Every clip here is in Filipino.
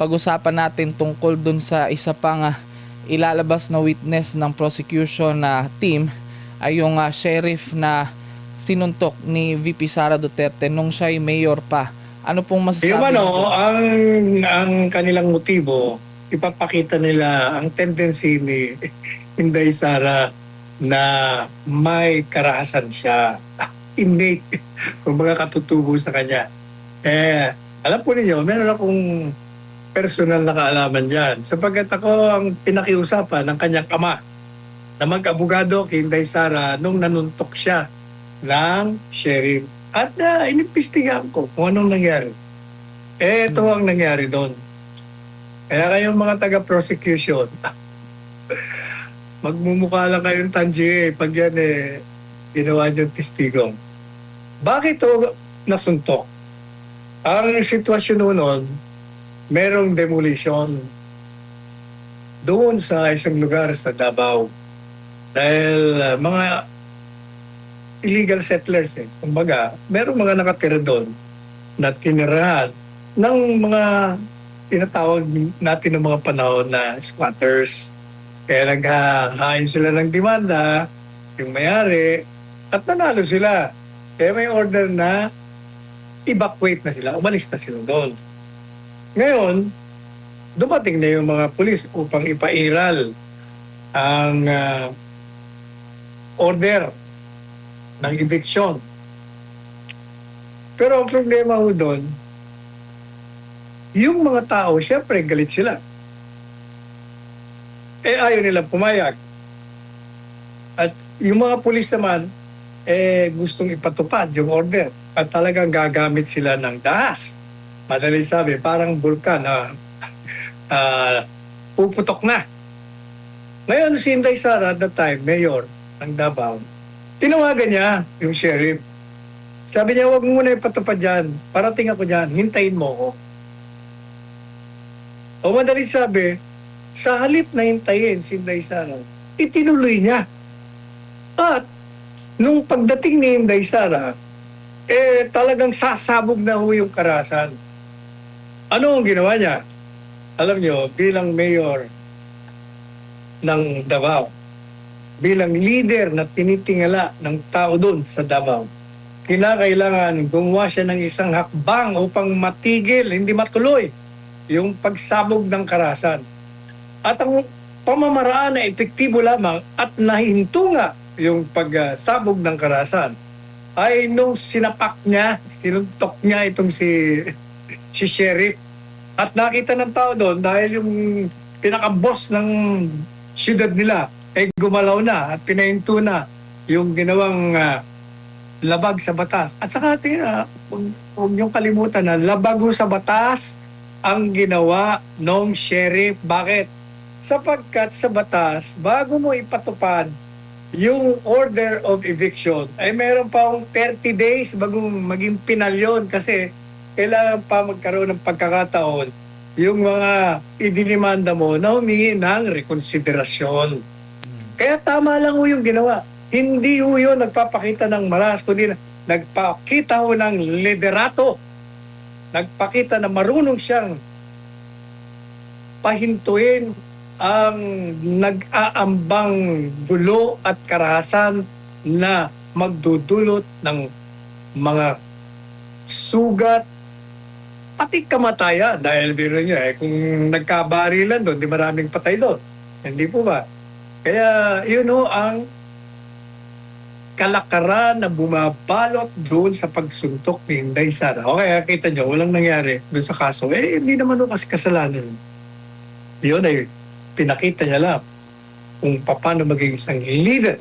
pag-usapan natin tungkol dun sa isa pang ilalabas na witness ng prosecution na team ay yung sheriff na sinuntok ni VP Sara Duterte nung siya'y mayor pa. Ano pong masasabi Yung niyo? ang kanilang motibo, ipapakita nila ang tendency ni Inday Sara na may karahasan siya. Innate, kumbaga katutubo sa kanya. Alam po ninyo, meron akong personal na kaalaman dyan. Sapagkat ako ang pinakiusapan ng kanyang ama na mag-abogado kay Inday Sara nung nanuntok siya ng sheriff. At inimbestigahan ko kung anong nangyari. Ito ang nangyari doon. Kaya kayong mga taga-prosecution, magmumukha lang kayong tangi pag yan ginawa niyong testigong. Bakit ito nasuntok? Ang sitwasyon noon, merong demolition doon sa isang lugar sa Davao. Dahil mga illegal settlers kumbaga, merong mga nakatira doon na tinirahan ng mga tinatawag natin ng mga panahon na squatters. Kaya naghahain sila ng demanda, yung may-ari, at nanalo sila. Kaya may order na evacuate na sila, umalis na sila doon. Ngayon, dumating na yung mga pulis upang ipairal ang order ng eviction. Pero ang problema ho doon, yung mga tao, syempre galit sila. Ayaw nilang pumayag. At yung mga pulis naman, gustong ipatupad yung order. At talagang gagamit sila ng dahas. Madaling sabi, parang bulkan na puputok na. Ngayon, si Inday Sara at that time, mayor ng Davao, tinawagan niya yung sheriff. Sabi niya, huwag muna ipatupad dyan. Parating ako dyan, hintayin mo ako. O madaling sabi, sa halip na hintayin si Inday Sara, itinuloy niya. At nung pagdating ni Inday Sara, talagang sasabog na ho yung karahasan. Ano ang ginawa niya? Alam niyo, bilang mayor ng Davao, bilang leader na tinitingala ng tao doon sa Davao, kinakailangan gumawa siya ng isang hakbang upang matigil, hindi matuloy, yung pagsabog ng karahasan. At ang pamamaraan na epektibo lamang at nahinto nga yung pagsabog ng karahasan ay nung sinapak niya, sinuntok niya itong si sheriff. At nakita ng tao doon dahil yung pinaka-boss ng siyudad nila gumalaw na at pinahinto na yung ginawang labag sa batas. At saka huwag niyong kalimutan na labago sa batas ang ginawa ng sheriff. Bakit? Sapagkat sa batas, bago mo ipatupad yung order of eviction, ay meron pa akong 30 days bago maging penal yun kasi kailangan pa magkaroon ng pagkakataon yung mga idinimanda mo na humingi ng rekonsiderasyon. Kaya tama lang ho yung ginawa. Hindi ho yun nagpapakita ng maras, kundi nagpakita ho ng liderato. Nagpakita na marunong siyang pahintuin ang nag-aambang gulo at karahasan na magdudulot ng mga sugat pati kamatayan. Dahil biro nyo, kung nagkabarilan doon, di maraming patay doon. Hindi po ba? Kaya yun ho ang kalakaran na bumabalot doon sa pagsuntok ni Inday Sara. O kaya kita nyo, walang nangyari doon sa kaso. Hindi naman ho kasi kasalanan. Yun ay pinakita niya lang kung paano maging isang leader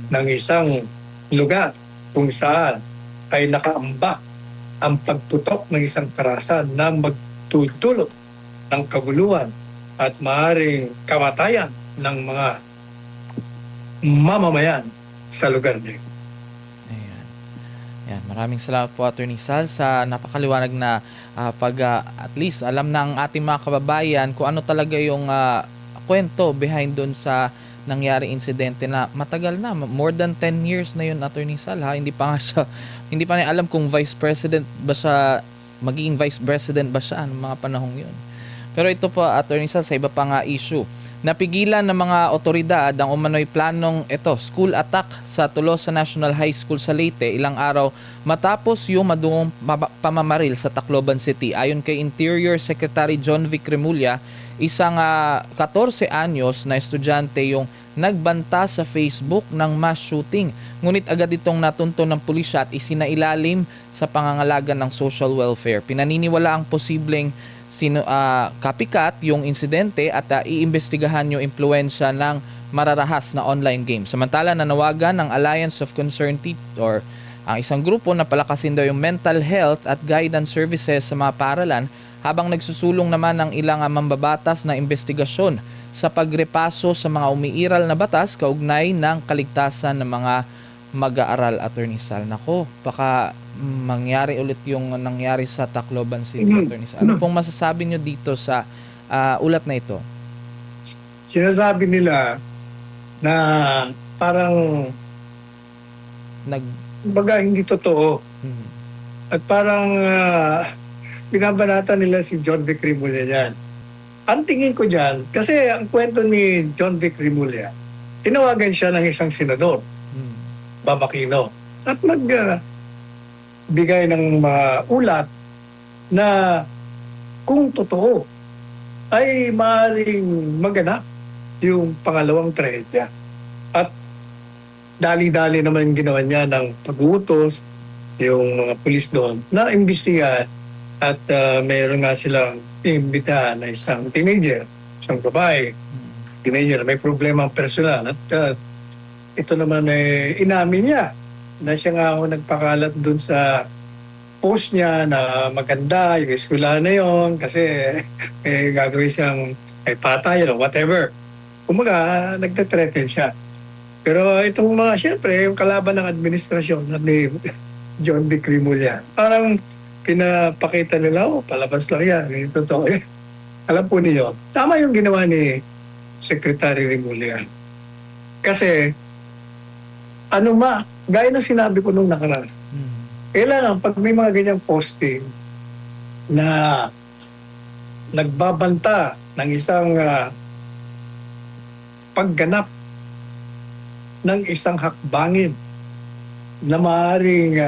ng isang lugar kung saan ay nakaambak ang pagtutok ng isang karahasan na magtutulot ng kaguluhan at maaaring kamatayan ng mga mamamayan sa lugar niyo. Ayan. Ayan. Maraming salamat po, Attorney Sal, sa napakaliwanag na at least alam ng ating mga kababayan kung ano talaga yung kwento behind doon sa nangyari insidente na matagal na, more than 10 years na yun, Attorney Sal, ha? Hindi pa niya alam kung vice president ba siya, magiging vice president ba siya ng mga panahong yun. Pero ito po, Attorney Sal, sa iba pa nga issue. Napigilan ng mga otoridad ang umano'y planong school attack sa Tolosa National High School sa Leyte ilang araw matapos yung madungong pamamaril sa Tacloban City. Ayon kay Interior Secretary John Vic Remulla, isang 14 anyos na estudyante yung nagbanta sa Facebook ng mass shooting. Ngunit agad itong natunto ng pulisya at isinailalim sa pangangalaga ng social welfare. Pinaniniwala ang posibleng copycat yung insidente at iimbestigahan yung impluensya ng mararahas na online game. Samantala, nanawagan ng Alliance of Concerned Teachers ang isang grupo na palakasin daw yung mental health at guidance services sa mga paaralan habang nagsusulong naman ng ilang mambabatas na investigasyon sa pagrepaso sa mga umiiral na batas kaugnay ng kaligtasan ng mga mag-aaral. Attorney Sal, nako, baka mangyari ulit yung nangyari sa Tacloban City. Attorney Sal, ano pong masasabi nyo dito sa ulat na ito? Sinasabi nila na parang baga hindi totoo. At parang binabanata nila si John Vic Remulla dyan. Ang tingin ko dyan, kasi ang kwento ni John Vic Remulla, tinawagan siya ng isang senador, Bamakino, at nagbigay ng mga ulat na kung totoo ay maaaring maganap yung pangalawang trahedya. At dali-dali naman ginawa niya ng pag-utos yung mga pulis doon na imbestigahan at mayroon nga silang imbitahan na isang teenager, isang babae, teenager, may problema ang personal. At ito naman inamin niya na siya nga ako nagpakalat dun sa post niya na maganda yung eskwelahan na yon kasi gagawin siyang patay or whatever. Kumaga, nagtatreten siya. Pero itong mga, siyempre, yung kalaban ng administrasyon ni John Vic Remulla, parang pinapakita nila, palabas lang yan. Totoo. Alam po niyo, tama yung ginawa ni Secretary Remulla. Kasi, gaya ng sinabi ko nung nakaraan, kailangan pag may mga ganyang posting na nagbabanta ng isang pagganap ng isang hakbangin na maaaring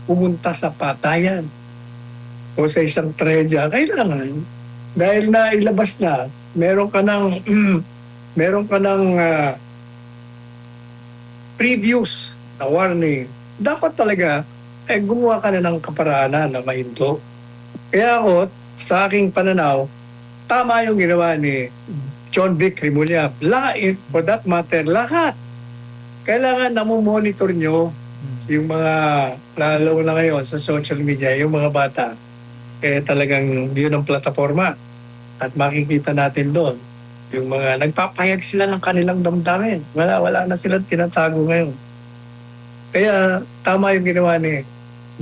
pumunta sa patayan o sa isang trahedya, kailangan dahil na ilabas na, meron ka ng previous na warning, dapat talaga gumawa ka na ng kaparaanan na mahinto. Kaya ako, sa aking pananaw, tama yung ginawa ni John Vic Remulla. For that matter, lahat. Kailangan namomonitor nyo yung mga, lalo na ngayon sa social media, yung mga bata. Kaya talagang yun ang plataforma. At makikita natin doon, yung mga nagpapayag sila ng kanilang damdamin. Wala na silang tinatago ngayon. Kaya tama yung ginawa ni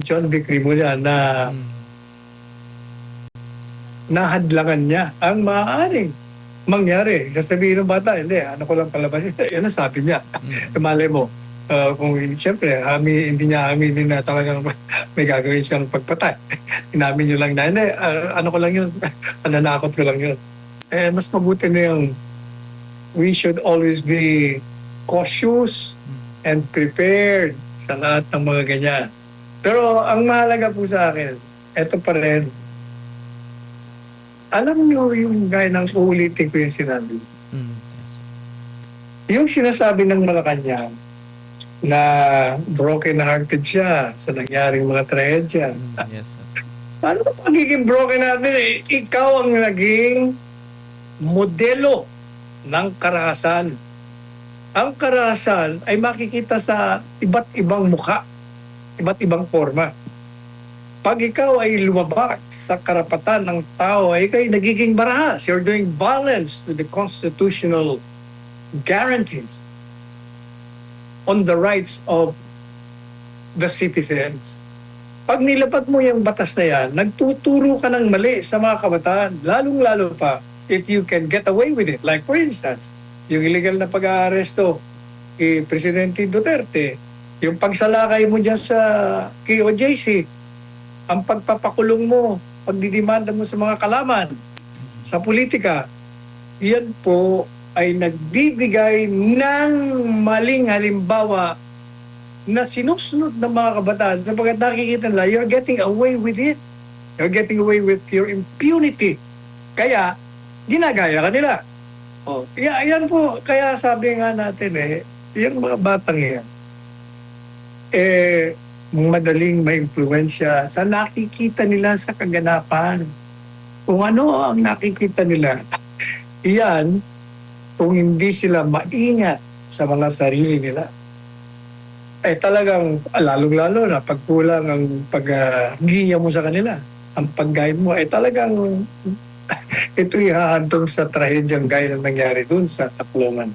John Vic Remulla na nahadlangan niya ang maaaring mangyari. Sasabihin ng bata, hindi, ano ko lang palabas. Yan ang sabi niya. Malay mo, kung siyempre, hindi niya aminin na talagang may gagawin siyang pagpatay. Inamin niyo lang na, hindi, ano ko lang yun, nanakot ko lang yun. Mas mabuti na yung we should always be cautious and prepared sa lahat ng mga ganyan. Pero ang mahalaga po sa akin, eto pa rin, alam niyo yung gaya ng uulitin ko yung sinabi. Yung sinasabi ng Malacanang na broken-hearted siya sa nangyaring mga trahedya. Yes, sir. Paano ba pagiging broken natin? Ikaw ang naging modelo ng karahasan. Ang karahasan ay makikita sa iba't ibang mukha, iba't ibang forma. Pag ikaw ay lumabag sa karapatan ng tao, ay ikay nagiging marahas. You're doing violence to the constitutional guarantees on the rights of the citizens. Pag nilapag mo yung batas na yan, nagtuturo ka ng mali sa mga kabataan, lalong-lalo pa if you can get away with it. Like for instance, yung illegal na pag-aaresto kay Presidente Duterte, yung pagsalakay mo dyan sa KOJC, ang pagpapakulong mo, pagdidimanda mo sa mga kalaman, sa politika, yan po ay nagbibigay ng maling halimbawa na sinusunod ng mga kabataan sapagkat nakikita nila, you're getting away with it. You're getting away with your impunity. Kaya, ginagaya ka nila. Yan po, kaya sabi nga natin yung mga batang yan, madaling maimpluwensya sa nakikita nila sa kaganapan. Kung ano ang nakikita nila, iyan, kung hindi sila maingat sa mga sarili nila, talagang lalong-lalo na pagkulang ang pag-giya mo sa kanila, ang pag-guide mo, talagang ito ihahantong sa trahedyang gaya na nangyari dun sa Tacloban.